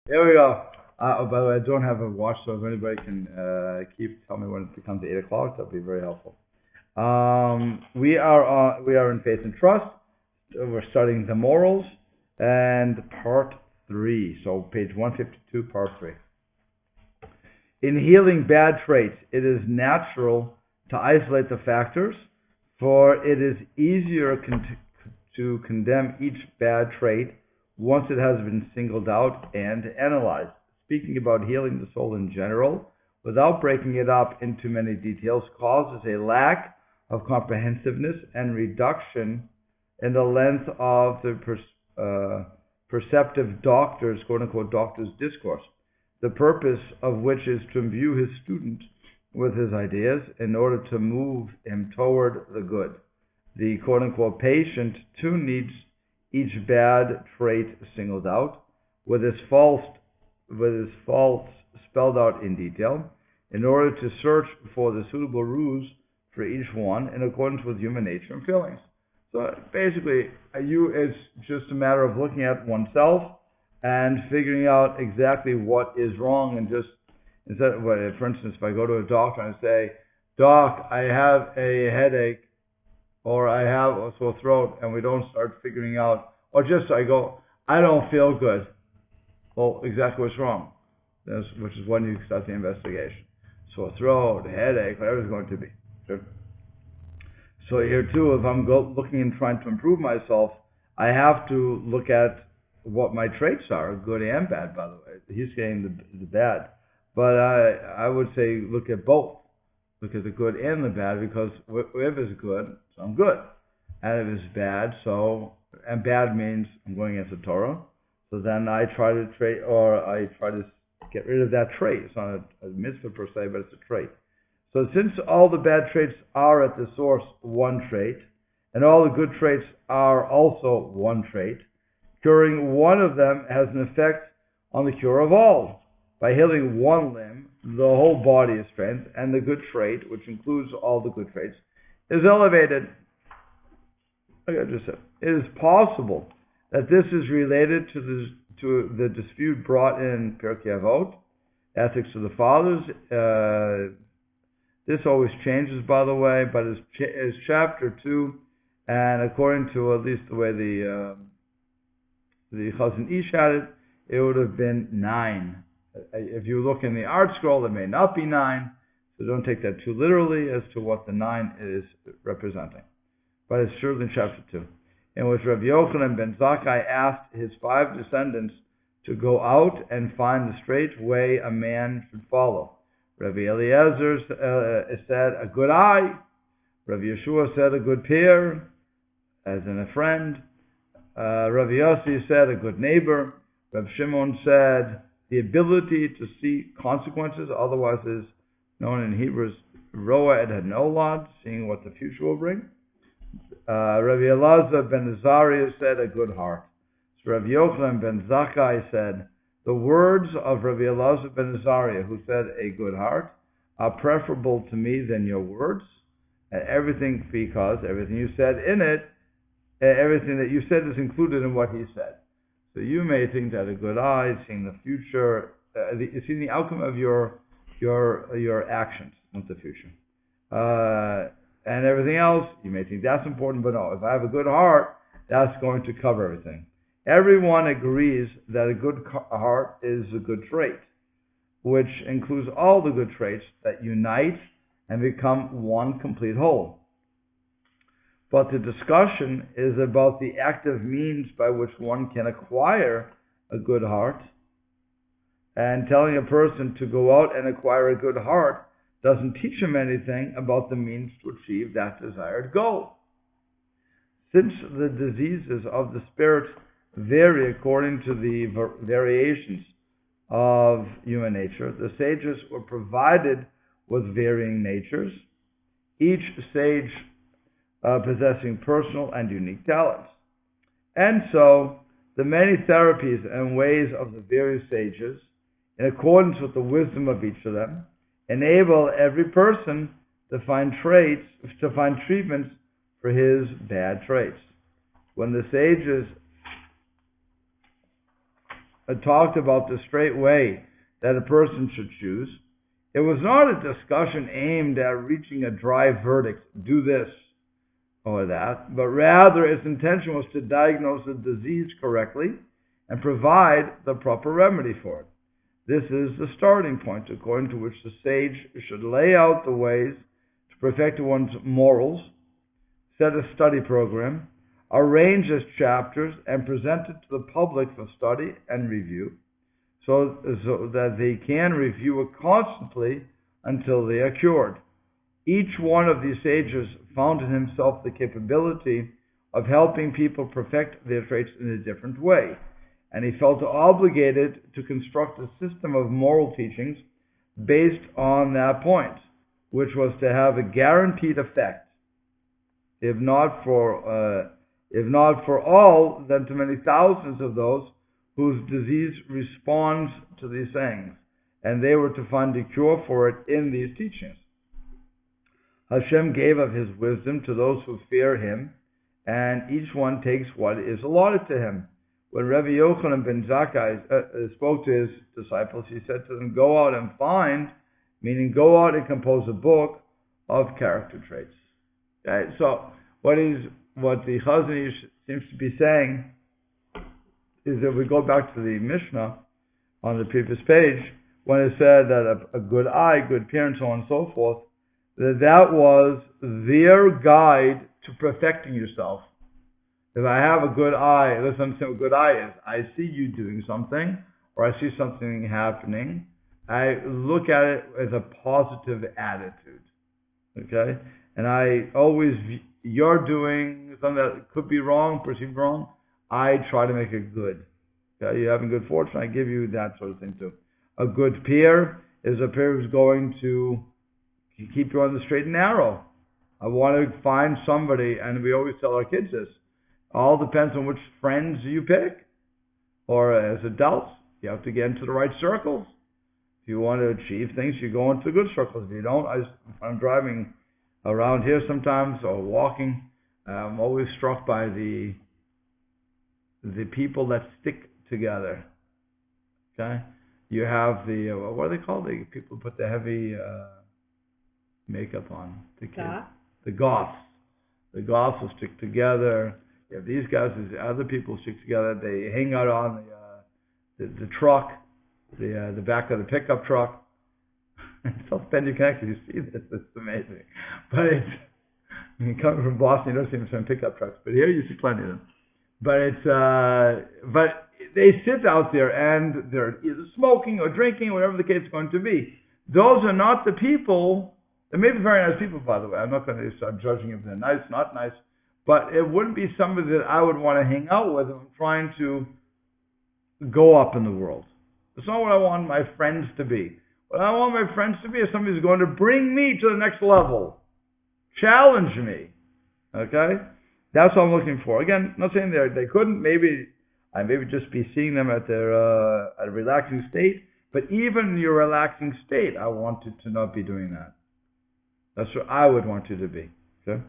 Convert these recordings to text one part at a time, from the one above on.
Here we go. Oh, by the way, I don't have a watch, so if anybody can tell me when it becomes 8 o'clock, that'd be very helpful. We are in faith and trust. We're studying the morals and part three. So page 152, part three. In healing bad traits, it is natural to isolate the factors, for it is easier to condemn each bad trait once it has been singled out and analyzed. Speaking about healing the soul in general, without breaking it up into many details, causes a lack of comprehensiveness and reduction in the length of the perceptive doctor's, quote unquote, doctor's discourse, the purpose of which is to imbue his student with his ideas in order to move him toward the good. The quote unquote patient too needs each bad trait singled out, with his faults spelled out in detail, in order to search for the suitable ruse for each one in accordance with human nature and feelings. So basically, it's just a matter of looking at oneself and figuring out exactly what is wrong, and just instead of, for instance, if I go to a doctor and say, "Doc, I have a headache," or "I have a sore throat," and we don't start figuring out, or just I go, "I don't feel good." Well, exactly what's wrong, which is when you start the investigation. Sore throat, headache, whatever it's going to be. Sure. So here too, if I'm looking and trying to improve myself, I have to look at what my traits are, good and bad, by the way. He's saying the bad. But I would say look at both. Look at the good and the bad, because if it's good, so I'm good. And if it's bad, and bad means I'm going against the Torah, so then I try to get rid of that trait. It's not a mitzvah per se, but it's a trait. So since all the bad traits are at the source one trait, and all the good traits are also one trait, curing one of them has an effect on the cure of all. By healing one limb, the whole body is strengthened, and the good trait, which includes all the good traits, is elevated. Like I just said, it is possible that this is related to the dispute brought in Pirkei Avot, Ethics of the Fathers. This always changes, by the way, but it's chapter 2, and according to at least the way the Chazon Ish had it, it would have been 9. If you look in the art scroll, it may not be 9, so don't take that too literally as to what the 9 is representing. But it's surely in chapter 2, in which Rabbi Yochanan ben Zakkai asked his 5 descendants to go out and find the straight way a man should follow. Rabbi Eliezer said, a good eye. Rabbi Yeshua said, a good peer, as in a friend. Rabbi Yossi said, a good neighbor. Rabbi Shimon said, the ability to see consequences, otherwise is known in Hebrew as roa et hanolad, seeing what the future will bring. Rabbi Elazar ben Azariah said, a good heart. So Rabbi Yochanan ben Zakkai said, the words of Rabbi Elazar ben Azariah, who said a good heart, are preferable to me than your words, because everything you said in it, everything that you said is included in what he said. So you may think that a good eye, seeing the future, seeing the outcome of your actions, not the future. And everything else, you may think that's important, but no, if I have a good heart, that's going to cover everything. Everyone agrees that a good heart is a good trait, which includes all the good traits that unite and become one complete whole. But the discussion is about the active means by which one can acquire a good heart. And telling a person to go out and acquire a good heart doesn't teach him anything about the means to achieve that desired goal. Since the diseases of the spirit vary according to the variations of human nature, the sages were provided with varying natures, each sage possessing personal and unique talents. And so, the many therapies and ways of the various sages, in accordance with the wisdom of each of them, enable every person to find treatments for his bad traits. When the sages talked about the straight way that a person should choose, it was not a discussion aimed at reaching a dry verdict, do this or that, but rather its intention was to diagnose the disease correctly and provide the proper remedy for it. This is the starting point according to which the sage should lay out the ways to perfect one's morals, set a study program, arrange its chapters, and present it to the public for study and review, so that they can review it constantly until they are cured. Each one of these sages found in himself the capability of helping people perfect their traits in a different way, and he felt obligated to construct a system of moral teachings based on that point, which was to have a guaranteed effect, if not for all, then to many thousands of those whose disease responds to these sayings, and they were to find a cure for it in these teachings. Hashem gave of his wisdom to those who fear him, and each one takes what is allotted to him. When Rabbi Yochanan ben Zakkai spoke to his disciples, he said to them, go out and find, meaning go out and compose a book of character traits. Okay? So what the Chazon Ish seems to be saying is that we go back to the Mishnah on the previous page, when it said that a good eye, good appearance, so on and so forth, that was their guide to perfecting yourself. If I have a good eye, let's understand what a good eye is. I see you doing something, or I see something happening. I look at it as a positive attitude. Okay? And I always, you're doing something that could be wrong, perceived wrong, I try to make it good. Okay? You're having good fortune, I give you that sort of thing too. A good peer is a peer who's going to keep you on the straight and narrow. I want to find somebody, and we always tell our kids this, all depends on which friends you pick. Or as adults, you have to get into the right circles. If you want to achieve things, you go into good circles. If you don't, I'm driving around here sometimes or walking, I'm always struck by the people that stick together. Okay? You have the, what are they called? The people who put the heavy makeup on. The kids. The goths. The goths will stick together. You have these guys, these other people stick together. They hang out on the truck, the back of the pickup truck. South Bend, you can actually see this. It's amazing. But coming from Boston, you don't see them on pickup trucks. But here you see plenty of them. But they sit out there and they're either smoking or drinking, whatever the case is going to be. Those are not the people. They may be very nice people, by the way. I'm not going to start judging if they're nice, not nice. But it wouldn't be somebody that I would want to hang out with if I'm trying to go up in the world. It's not what I want my friends to be. What I want my friends to be is somebody who's going to bring me to the next level. Challenge me. Okay? That's what I'm looking for. Again, not saying they couldn't. Maybe I just be seeing them at their at a relaxing state. But even in your relaxing state, I want you to not be doing that. That's what I would want you to be. Okay?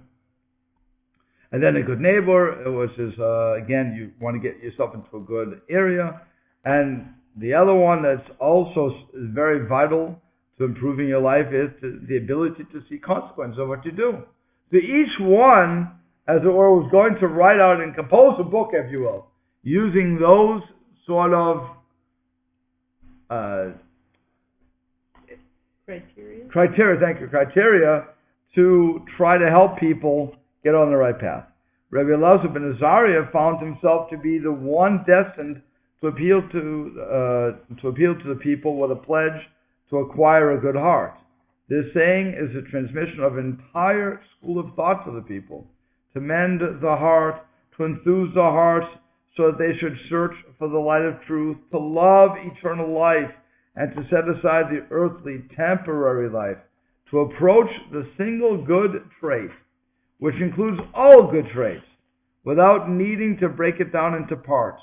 And then a good neighbor, which is, again, you want to get yourself into a good area. And the other one that's also very vital to improving your life is the ability to see consequences of what you do. So each one, as it were, was going to write out and compose a book, if you will, using those sort of criteria to try to help people get on the right path. Rabbi Elazar ben Azariah found himself to be the one destined to appeal to the people with a pledge to acquire a good heart. This saying is a transmission of an entire school of thought to the people, to mend the heart, to enthuse the hearts, so that they should search for the light of truth, to love eternal life, and to set aside the earthly, temporary life, to approach the single good trait, which includes all good traits, without needing to break it down into parts.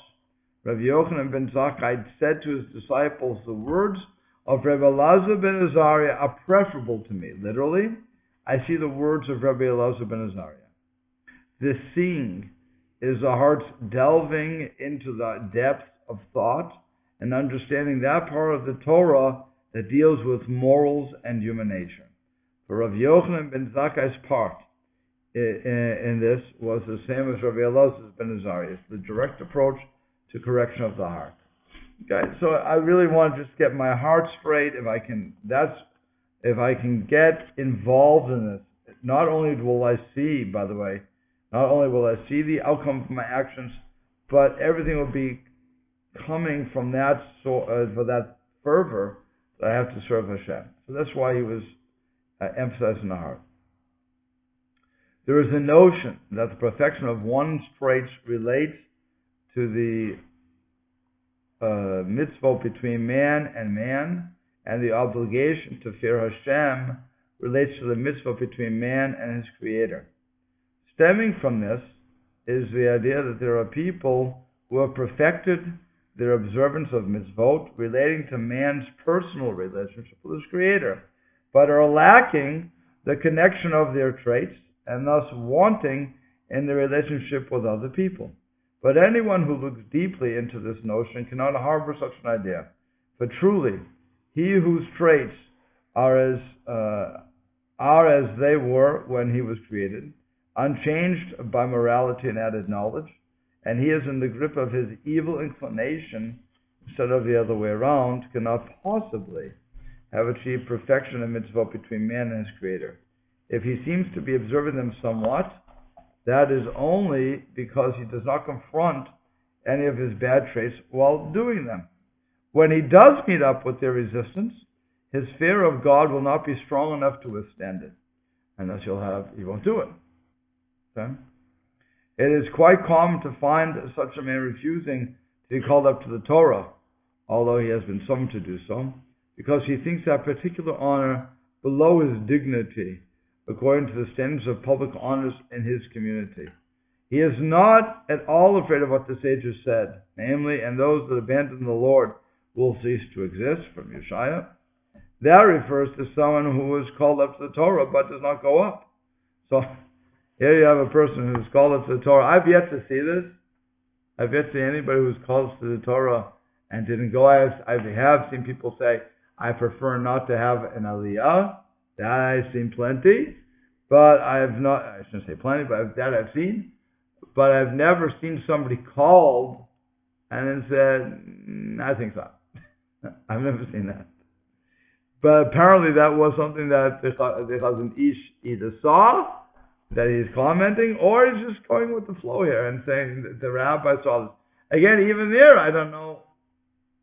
Rabbi Yochanan ben Zakkai said to his disciples, the words of Rabbi Elazar ben Azariah are preferable to me. Literally, I see the words of Rabbi Elazar ben Azariah. This seeing is the heart's delving into the depths of thought and understanding that part of the Torah that deals with morals and human nature. For Rav Yochanan ben Zakkai's part in this was the same as Rav Elazar ben Azarias, the direct approach to correction of the heart. Okay, so I really want to just get my heart straight. If I can get involved in this, not only will I see, by the way, not only will I see the outcome of my actions, but everything will be coming from that for that fervor that I have to serve Hashem. So that's why he was emphasizing the heart. There is a notion that the perfection of one's traits relates to the mitzvah between man, and the obligation to fear Hashem relates to the mitzvah between man and his Creator. Stemming from this is the idea that there are people who have perfected their observance of mitzvot relating to man's personal relationship with his Creator, but are lacking the connection of their traits and thus wanting in the relationship with other people. But anyone who looks deeply into this notion cannot harbor such an idea. For truly, he whose traits are as they were when he was created, unchanged by morality and added knowledge, and he is in the grip of his evil inclination instead of the other way around, cannot possibly have achieved perfection in mitzvah between man and his Creator. If he seems to be observing them somewhat, that is only because he does not confront any of his bad traits while doing them. When he does meet up with their resistance, his fear of God will not be strong enough to withstand it, and thus he won't do it. Okay? It is quite common to find such a man refusing to be called up to the Torah, although he has been summoned to do so, because he thinks that particular honor below his dignity, according to the standards of public honors in his community. He is not at all afraid of what the sages said, namely, and those that abandon the Lord will cease to exist, from Yeshaya. That refers to someone who is called up to the Torah but does not go up. So here you have a person who's called up to the Torah. I've yet to see this. I've yet to see anybody who's called to the Torah and didn't go. I have seen people say, I prefer not to have an aliyah. That I've seen plenty. But I have not, I shouldn't say plenty, but that I've seen. But I've never seen somebody called and then said, I think so. I've never seen that. But apparently that was something that the Chazon Ish either saw, that he's commenting, or he's just going with the flow here and saying that the rabbi saw this. Again, even there, I don't know.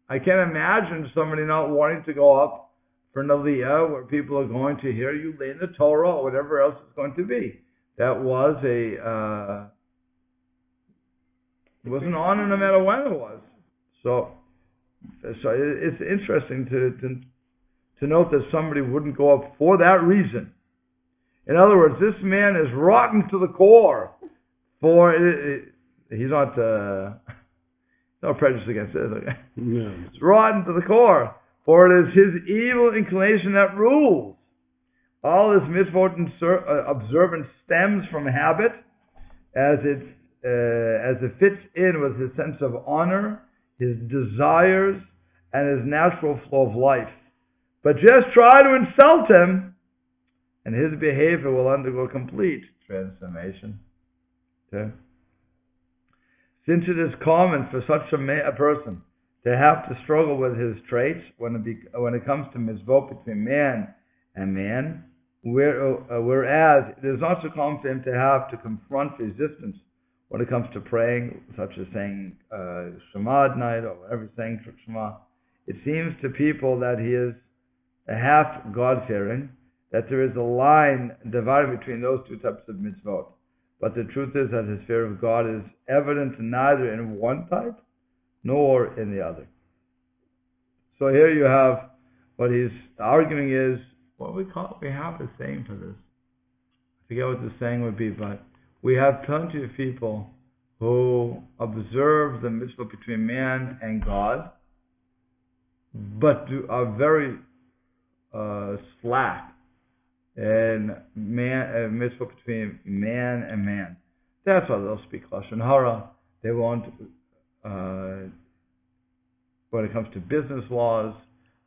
I can't imagine somebody not wanting to go up for an aliyah where people are going to hear you lay in the Torah or whatever else it's going to be. That was it was an honor no matter when it was. So it's interesting to note that somebody wouldn't go up for that reason. In other words, this man is rotten to the core. He's not no prejudice against it. Okay? No. It's rotten to the core. For it is his evil inclination that rules. All this mitzvot observance stems from habit, as it fits in with his sense of honor, his desires, and his natural flow of life. But just try to insult him, and his behavior will undergo complete transformation. Okay? Since it is common for such a person to have to struggle with his traits when it comes to mitzvot between man and man, whereas it is not so common for him to have to confront resistance when it comes to praying, such as saying Shema at night or whatever, saying Shema, it seems to people that he is a half God-fearing, that there is a line divided between those two types of mitzvot. But the truth is that his fear of God is evident neither in one type nor in the other. So here you have what he's arguing is, what we have a saying for this. I forget what the saying would be, but we have plenty of people who observe the mitzvah between man and God, but are very slack in mitzvah between man and man. That's why they'll speak Lashon Hara. They won't when it comes to business laws.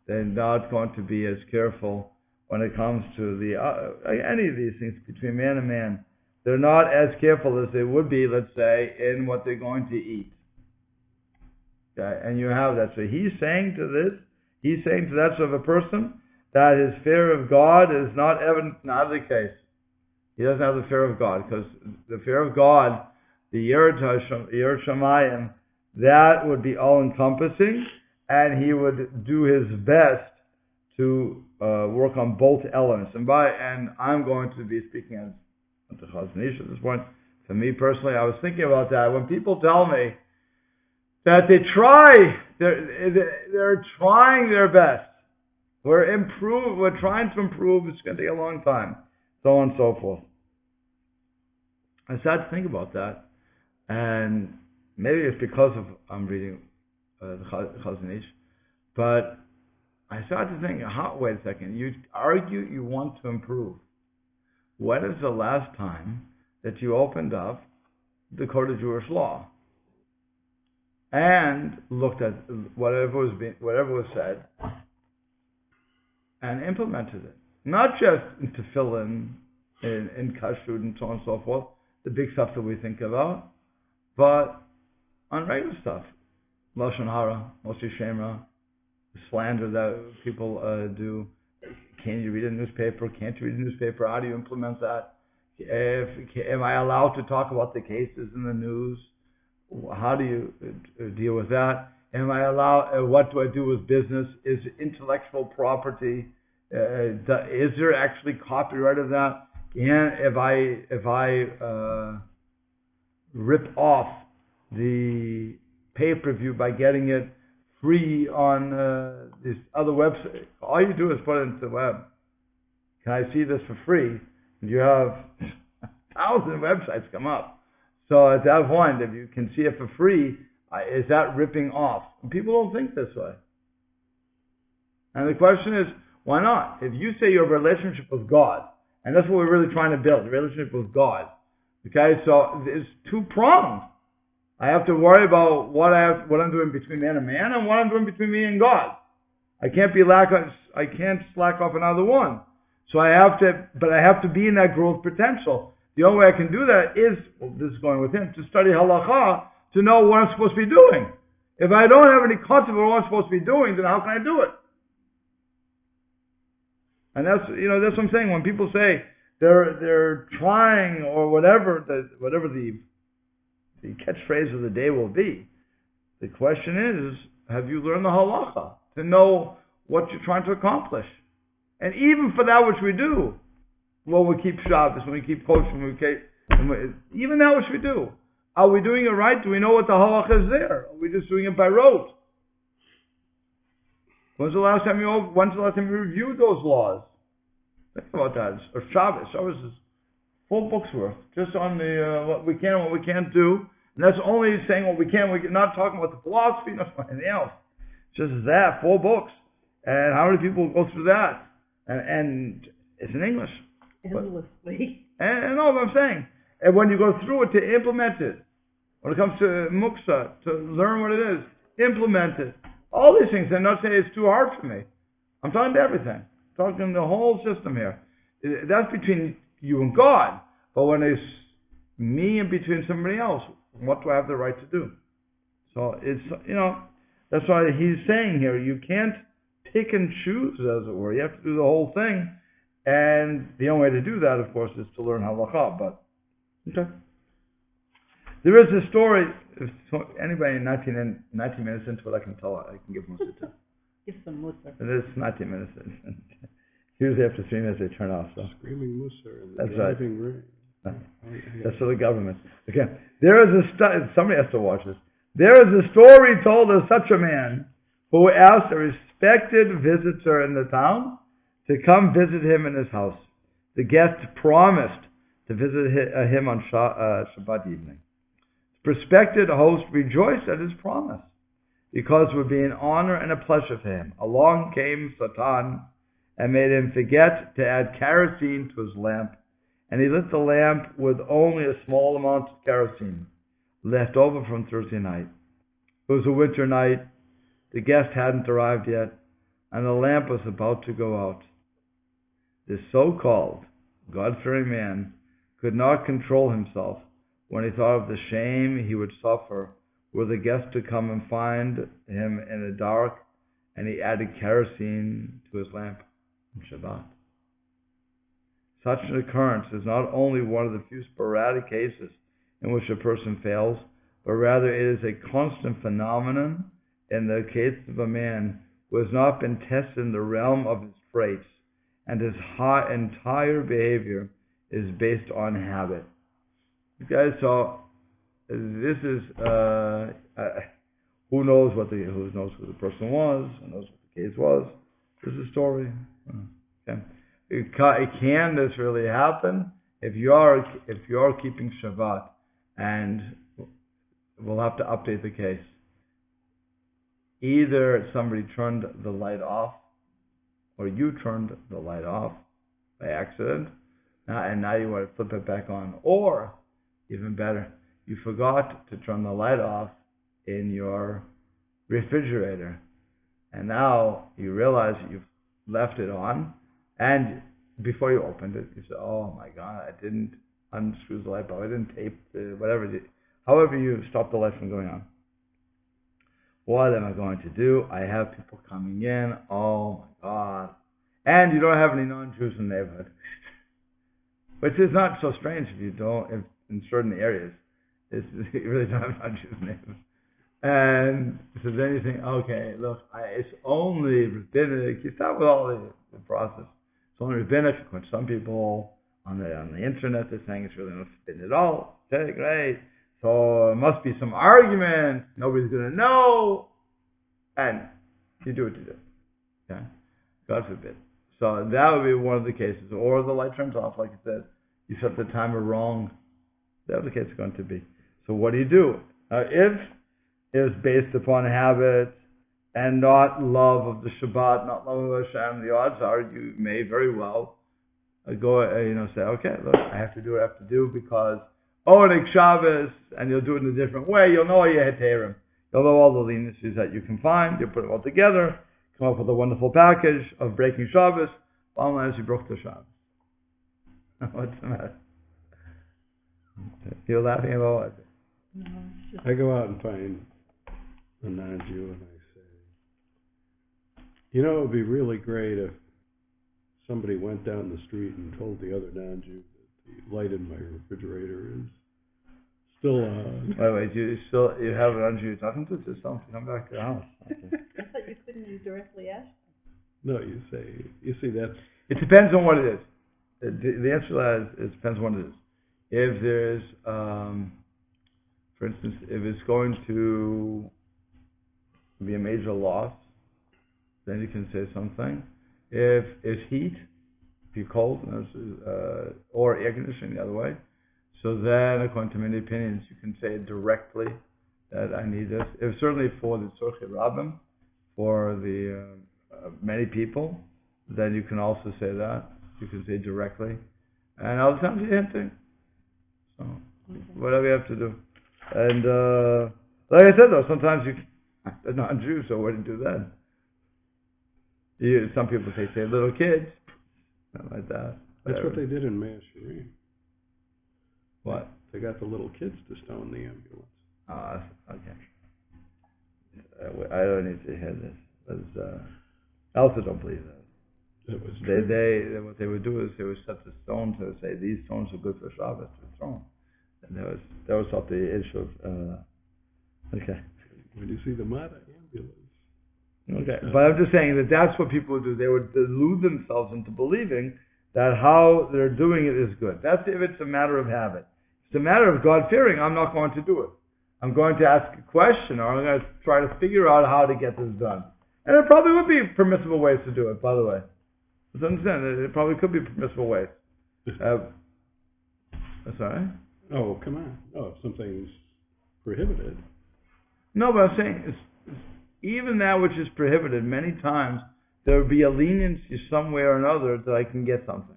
They're not going to be as careful when it comes to the any of these things between man and man. They're not as careful as they would be, let's say, in what they're going to eat. Okay? And you have that. So he's saying to that sort of a person that his fear of God is not evident, not the case. He doesn't have the fear of God, because the fear of God, the Yirat Shamayim, that would be all-encompassing, and he would do his best to work on both elements. And I'm going to be speaking as the Chazon Ish at this point. For me personally, I was thinking about that. When people tell me that they're trying their best, we're trying to improve, it's going to take a long time, so on and so forth. I started to think about that, and maybe it's because of I'm reading the Chazon Ish, but I started to think, wait a second, you argue you want to improve. When is the last time that you opened up the Code of Jewish Law and looked at whatever was said and implemented it? Not just to fill in kashrut and so on and so forth, the big stuff that we think about, but on regular stuff. Lashon Hara, Moshe Shemra, slander that people do. Can you read a newspaper? Can't you read a newspaper? How do you implement that? Am I allowed to talk about the cases in the news? How do you deal with that? Am I allowed? What do I do with business? Is intellectual property? Is there actually copyright of that? If I rip off the pay-per-view by getting it free on this other website, all you do is put it into the web. Can I see this for free? And you have 1,000 websites come up. So at that point, if you can see it for free, is that ripping off? And people don't think this way. And the question is, why not? If you say you have a relationship with God, and that's what we're really trying to build, a relationship with God. Okay, so it's two-pronged. I have to worry about what I'm doing between man and man, and what I'm doing between me and God. I can't slack off another one. So I have to be in that growth potential. The only way I can do that is, this is going with him, to study halacha, to know what I'm supposed to be doing. If I don't have any concept of what I'm supposed to be doing, then how can I do it? And that's what I'm saying. When people say they're trying, or whatever the catchphrase of the day will be, the question is, have you learned the halacha to know what you're trying to accomplish? And even for that which we do, when we keep Shabbos, when we keep kosher, even that which we do, are we doing it right? Do we know what the halacha is there? Are we just doing it by rote? When's the last time you reviewed those laws? Think about that. Or Shabbos is full books worth, just on the what we can and what we can't do. And that's only saying what we can. We're not talking about the philosophy, not anything else. Just that, 4 books. And how many people go through that? And it's in English. Endlessly. And all what I'm saying. And when you go through it, to implement it. When it comes to muksa, to learn what it is, implement it. All these things. I'm not saying it's too hard for me. I'm talking to everything. I'm talking the whole system here. That's between you and God. But when it's me and between somebody else, what do I have the right to do? So it's, that's why he's saying here, you can't pick and choose, as it were. You have to do the whole thing. And the only way to do that, of course, is to learn halacha. But, okay. There is a story, if anybody in 19 minutes into it, I can give them a Give some mussar. It is 19 minutes in. Usually after 3 minutes they turn off. So. Screaming mussar in the That's driving right. rain. That's for the government. Okay. There is somebody has to watch this. There is a story told of such a man who asked a respected visitor in the town to come visit him in his house. The guest promised to visit him on Shabbat evening. The prospective host rejoiced at his promise, because it would be an honor and a pleasure for him. Along came Satan and made him forget to add kerosene to his lamp, and he lit the lamp with only a small amount of kerosene left over from Thursday night. It was a winter night. The guest hadn't arrived yet, and the lamp was about to go out. This so-called God-fearing man could not control himself when he thought of the shame he would suffer were the guest to come and find him in the dark, and he added kerosene to his lamp on Shabbat. Such an occurrence is not only one of the few sporadic cases in which a person fails, but rather it is a constant phenomenon in the case of a man who has not been tested in the realm of his traits, and his entire behavior is based on habit. Okay, so this is who knows who the person was, who knows what the case was. This is a story. Okay. It can this really happen if you are keeping Shabbat, and we'll have to update the case. Either somebody turned the light off, or you turned the light off by accident, and now you want to flip it back on, or even better, you forgot to turn the light off in your refrigerator, and now you realize that you've left it on, and before you opened it, you said, "Oh my God, I didn't unscrew the light bulb, I didn't tape the whatever." However, you stop the light from going on. What am I going to do? I have people coming in. Oh my God! And you don't have any non-Jews in the neighborhood, which is not so strange if you don't. If in certain areas, you really don't have non-Jews in the neighborhood. And so then you think, okay, look, it's only rabbinic. You start with all the process. It's only rabbinic. When some people on the internet are saying it's really not forbidden at all. Okay, great. So it must be some argument. Nobody's going to know. And you do what you do. Okay? God forbid. So that would be one of the cases. Or the light turns off, like I said. You set the timer wrong. That's the case it's going to be. So what do you do? If it's based upon habit and not love of the Shabbat, not love of Hashem, the odds are you may very well go, say, okay, look, I have to do what I have to do because Onik Shabbos, and you'll do it in a different way. You'll know all your heterim. You'll know all the leniencies that you can find. You'll put them all together, come up with a wonderful package of breaking Shabbos. Bottom line is you broke the Shabbos. What's the matter? You're laughing about what? No, it's just, I go out and find a non-Jew and I say, it would be really great if somebody went down the street and told the other non-Jew that the light in my refrigerator is still on. Wait, you have an non-Jew you're talking to? Just tell them to come back to the house. Okay. I thought you couldn't directly ask. No, you see, that's... It depends on what it is. The answer to that is, it depends on what it is. If there's, for instance, if it's going to be a major loss, then you can say something. If it's heat, if you're cold, or air conditioning the other way, so then, according to many opinions, you can say directly that I need this. If certainly for the Tzorchei Rabbim, for the many people, then you can also say that. You can say directly. And other times you can't think. So, whatever you have to do. And, like I said though, sometimes they're not Jews, so what do you do then? Some people say little kids. Something like that. That's what they did in Mashurim. What? They got the little kids to stone the ambulance. Okay. I don't need to hear this. I also don't believe that. That was true. What they would do is they would set the stones and say these stones are good for Shabbos to throw. And that was not the issue of. Okay. When you see the Mata ambulance. Okay, but I'm just saying that's what people would do. They would delude themselves into believing that how they're doing it is good. That's if it's a matter of habit. If it's a matter of God-fearing, I'm not going to do it. I'm going to ask a question, or I'm going to try to figure out how to get this done. And there probably would be permissible ways to do it, by the way. Just understand, there probably could be permissible ways. Sorry? Oh, come on. Oh, if something's prohibited. No, but I'm saying, it's even that which is prohibited, many times there will be a leniency some way or another that I can get something.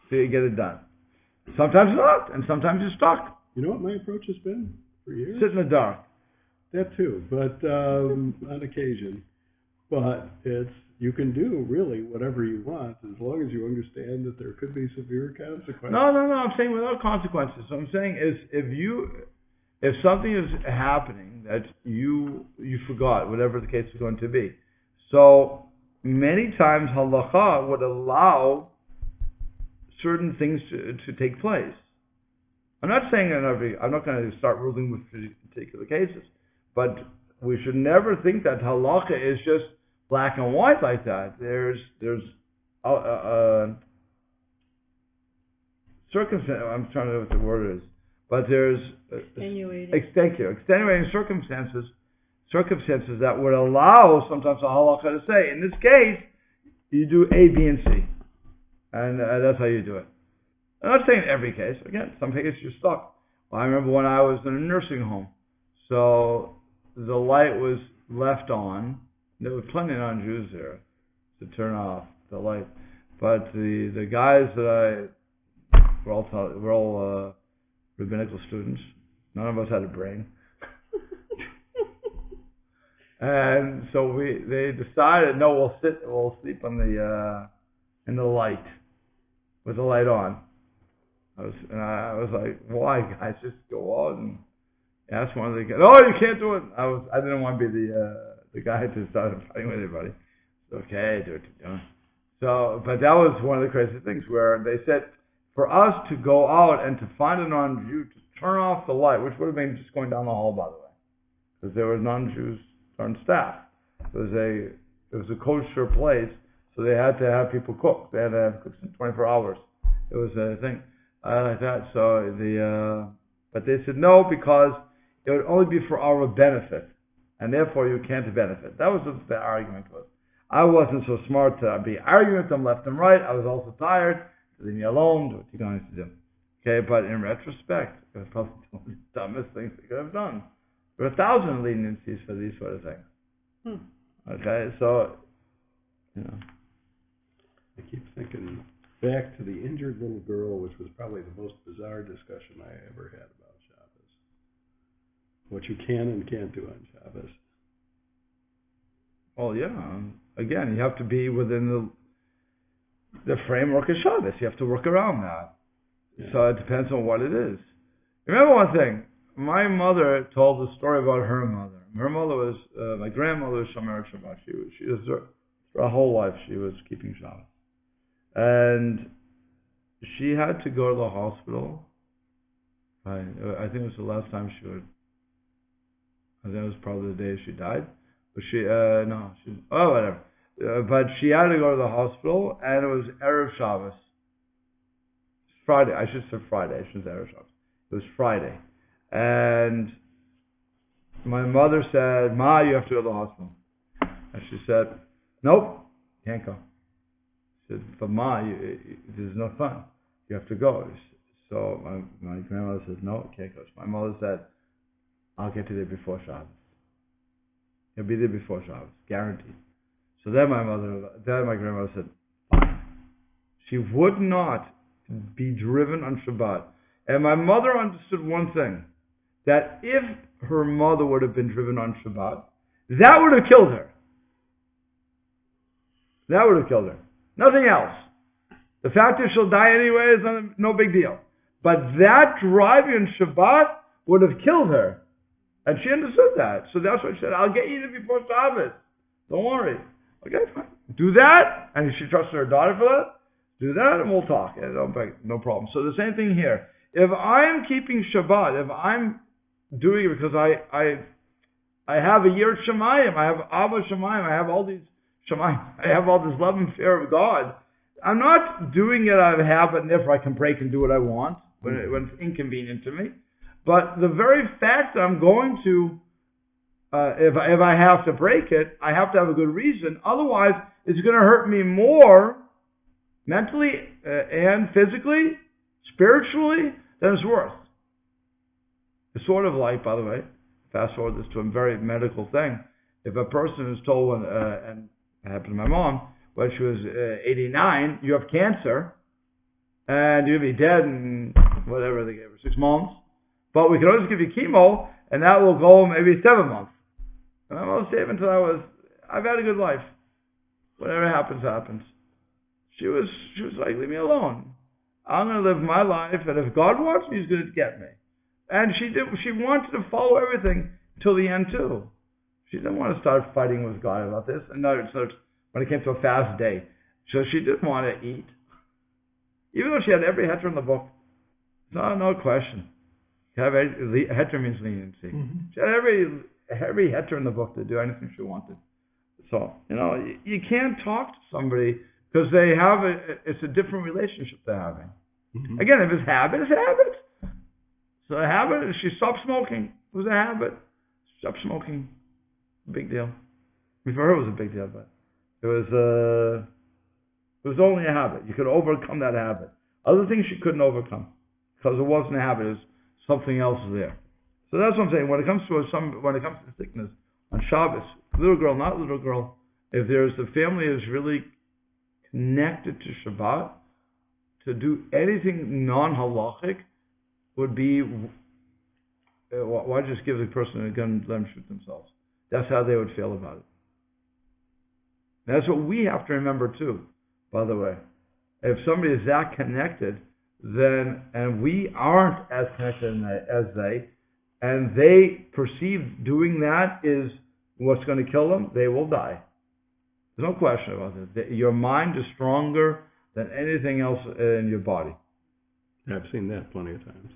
So you get it done. Sometimes not, and sometimes you're stuck. You know what my approach has been for years? Sit in the dark. That too, but on occasion. But you can do really whatever you want as long as you understand that there could be severe consequences. No, I'm saying without consequences. What I'm saying is if something is happening that you forgot, whatever the case is going to be. So many times halacha would allow certain things to take place. I'm not saying I'm not going to start ruling with particular cases, but we should never think that halacha is just black and white like that. There's circumstance. I'm trying to know what the word is, but there's extenuating circumstances that would allow sometimes a halacha to say, in this case, you do A, B, and C, and that's how you do it. I'm not saying in every case. Again, some cases you're stuck. Well, I remember when I was in a nursing home, so the light was left on. There were plenty of non-Jews there to turn off the light, but the guys that we're all rabbinical students. None of us had a brain, and so they decided, no, we'll sleep on in the light with the light on. I was like, why, guys? Just go out and ask one of the guys. Oh, you can't do it. I didn't want to be the guy to start fighting with anybody. It's okay, do what you're doing. So, but that was one of the crazy things where they said for us to go out and to find a non-Jew to turn off the light, which would have been just going down the hall, by the way, because there were non-Jews on staff. It was a kosher place, so they had to have people cook. They had to have cooks in 24 hours. It was a thing. Like that. So but they said no, because it would only be for our benefit, and therefore you can't benefit. That was what the argument was. I wasn't so smart to be arguing with them left and right. I was also tired. Leave me alone. Do what you're going to do. Okay, but in retrospect, it was probably one of the dumbest things they could have done. There are 1,000 leniencies for these sort of things. Okay, so I keep thinking back to the injured little girl, which was probably the most bizarre discussion I ever had about Shabbos. What you can and can't do on Shabbos. Well, yeah. Again, you have to be within the framework of Shabbos. You have to work around that. Yeah. So it depends on what it is. Remember one thing. My mother told a story about her mother. Her mother was, my grandmother was Shomer Shabbat. She was her whole life she was keeping Shabbos. And she had to go to the hospital. I think it was the last time she would. I think it was probably the day she died. But whatever. But she had to go to the hospital, and it was Erev Shabbos. Friday. I should say Friday. I shouldn't say Erev Shabbos. It was Friday. And my mother said, Ma, you have to go to the hospital. And she said, nope, can't go. She said, but Ma, this is no fun. You have to go. So my grandmother says, no, can't go. My mother said, I'll get you there before Shabbos. You'll be there before Shabbos, guaranteed. So then my grandmother said, fine. She would not be driven on Shabbat. And my mother understood one thing, that if her mother would have been driven on Shabbat, that would have killed her. That would have killed her. Nothing else. The fact that she'll die anyway is no big deal. But that driving on Shabbat would have killed her. And she understood that. So that's why she said, I'll get you there before Shabbos. Don't worry. Okay, fine. Do that. And she trusted her daughter for that. Do that and we'll talk. No problem. So the same thing here. If I'm keeping Shabbat, if I'm doing it because I have a year Shemayim, I have Abba Shemayim, I have all these Shemayim, I have all this love and fear of God, I'm not doing it out of habit and therefore I can break and do what I want when it's inconvenient to me. But the very fact that I'm going to, if I have to break it, I have to have a good reason. Otherwise, it's going to hurt me more mentally and physically, spiritually, than it's worth. It's sort of like, by the way, fast forward this to a very medical thing. If a person is told, and it happened to my mom, when she was 89, you have cancer, and you'll be dead in whatever they gave her, 6 months, but we can always give you chemo, And that will go maybe 7 months. And I'm going to save until I've had a good life. Whatever happens, happens. She was like, leave me alone. I'm going to live my life, and if God wants me, He's going to get me. And she wanted to follow everything till the end too. She didn't want to start fighting with God about this. And no, when it came to a fast day. So she didn't want to eat. Even though she had every heter in the book. No question. Heter means leniency. Mm-hmm. She had every heter in the book to do anything she wanted. So, you can't talk to somebody because it's a different relationship they're having. Mm-hmm. Again, if it's habit, it's habit. So a habit, she stopped smoking. It was a habit. Stopped smoking. Big deal. I mean, for her it was a big deal, but it was only a habit. You could overcome that habit. Other things she couldn't overcome because it wasn't a habit. It was something else there. So that's what I'm saying. When it comes to sickness on Shabbos, little girl, not little girl, if the family is really connected to Shabbat, to do anything non-halachic would be, why just give the person a gun and let them shoot themselves? That's how they would feel about it. And that's what we have to remember too, by the way. If somebody is that connected, and we aren't as connected as they, and they perceive doing that is what's going to kill them, they will die. There's no question about it. Your mind is stronger than anything else in your body. I've seen that plenty of times.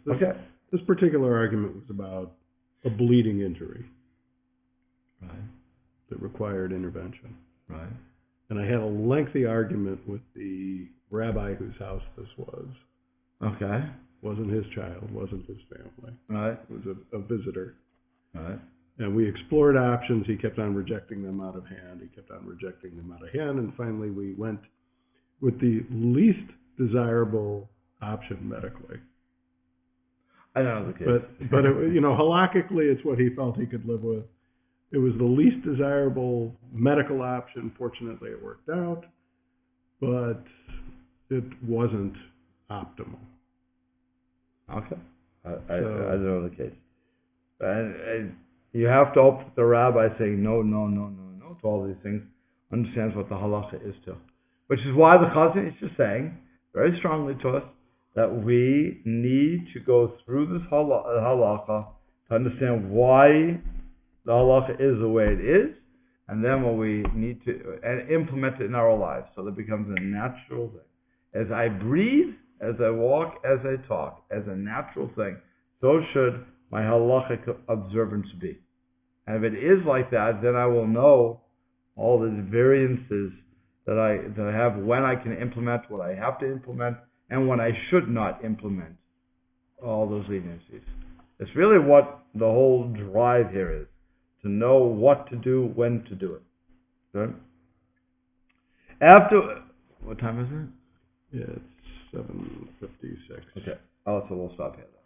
This particular argument was about a bleeding injury. Right. That required intervention. Right. And I had a lengthy argument with the rabbi whose house this was. Okay. Wasn't his child, wasn't his family. Right. It was a visitor. Right. And we explored options. He kept on rejecting them out of hand. And finally we went with the least desirable option medically. I know the case. But it, halakhically, it's what he felt he could live with. It was the least desirable medical option. Fortunately, it worked out, but it wasn't optimal. Okay. I know the case. And you have to hope that the rabbi saying no to all these things understands what the halacha is too. Which is why the Chazon is just saying very strongly to us that we need to go through this halacha to understand why the halacha is the way it is, and then what we need to implement it in our lives so that it becomes a natural thing. As I breathe, as I walk, as I talk, as a natural thing, so should my halachic observance be. And if it is like that, then I will know all the variances that I have, when I can implement what I have to implement, and when I should not implement all those leniencies. It's really what the whole drive here is, to know what to do, when to do it. Okay? After, what time is it? Yeah, it's 7:56. Okay. Oh, so we'll stop here then.